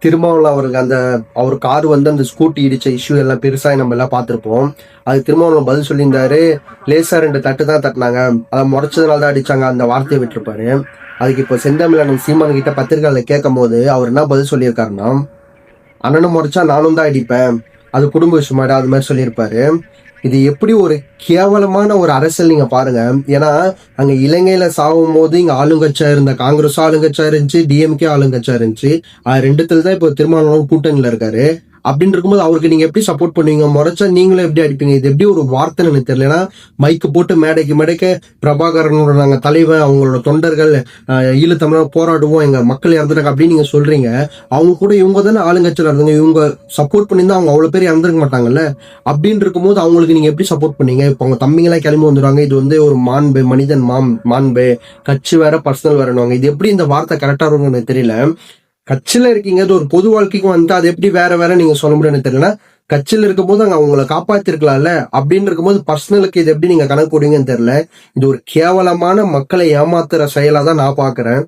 திருமாவளவன் அவருக்கு அவர் கார் அந்த ஸ்கூட்டி இடிச்ச இஷ்யூ எல்லாம் பெருசா நம்ம எல்லாம் பார்த்திருப்போம். அது திருமாவளவன் பதில் சொல்லியிருந்தாரு, லேசா 2 தட்டு தான் தட்டினாங்க, அதை முறைச்சதுனால தான் அடிச்சாங்க, அந்த வார்த்தையை விட்டுருப்பாரு. அதுக்கு இப்போ செந்தமிழன் சீமான் கிட்ட பத்திரிகையாளர் கேட்கும் போது அவர் என்ன பதில் சொல்லியிருக்காருன்னா, அண்ணனும் முறைச்சா நானும் தான் அடிப்பேன், அது குடும்ப விஷயமாடா, அது மாதிரி சொல்லியிருப்பாரு. இது எப்படி ஒரு கேவலமான ஒரு அரசியல் நீங்க பாருங்க. ஏன்னா அங்க இலங்கையில சாகும் போது இங்க ஆளுங்கட்சியா இருந்த காங்கிரஸ் ஆளுங்கட்சியா இருந்துச்சு, டிஎம்கே ஆளுங்கட்சியா இருந்துச்சு. அது ரெண்டுத்துல தான் இப்போ திருமாவளவன் கூட்டணியில இருக்காரு. அப்படின்னு இருக்கும்போது அவருக்கு நீங்க எப்படி சப்போர்ட் பண்ணுவீங்க? முறைச்சா நீங்களும் எப்படி அடிப்பீங்க? இது எப்படி ஒரு வார்த்தைன்னு எனக்கு தெரியல. ஏன்னா மைக்கு போட்டு மேடைக்கு பிரபாகரனோட நாங்க தலைவன், அவங்களோட தொண்டர்கள், ஈழத்தமிழர் போராடுவோம், எங்க மக்கள் இறந்துட்டாங்க அப்படின்னு நீங்க சொல்றீங்க. அவங்க கூட இவங்க தானே ஆளுங்கட்சியில் இருந்தாங்க, இவங்க சப்போர்ட் பண்ணியிருந்தா அவங்க அவ்வளவு பேர் இறந்துருக்க மாட்டாங்கல்ல. அப்படின்னு இருக்கும்போது அவங்களுக்கு நீங்க எப்படி சப்போர்ட் பண்ணீங்க? இப்போ அவங்க தம்பிங்களாம் கிளம்பி வந்துடுவாங்க, இது ஒரு மாண்பு, மனிதன் மாண்பு, கட்சி வேற பர்சனல் வேறனுவாங்க. இது எப்படி இந்த வார்த்தை கரெக்டா இருக்கும்னு எனக்கு தெரியல. கட்சியில இருக்கீங்க, அது ஒரு பொது வாழ்க்கைக்கு வந்துட்டு அது எப்படி வேற நீங்க சொல்ல முடியும்னு தெரியல. கட்சியில இருக்கும் போது அங்க அவங்களை காப்பாத்திருக்கலாம்ல. அப்படின்னு இருக்கும்போது பர்சனலுக்கு இது எப்படி நீங்க கணக்கு போடுவீங்கன்னு தெரியல. இது ஒரு கேவலமான மக்களை ஏமாத்துற செயலா தான் நான் பாக்குறேன்.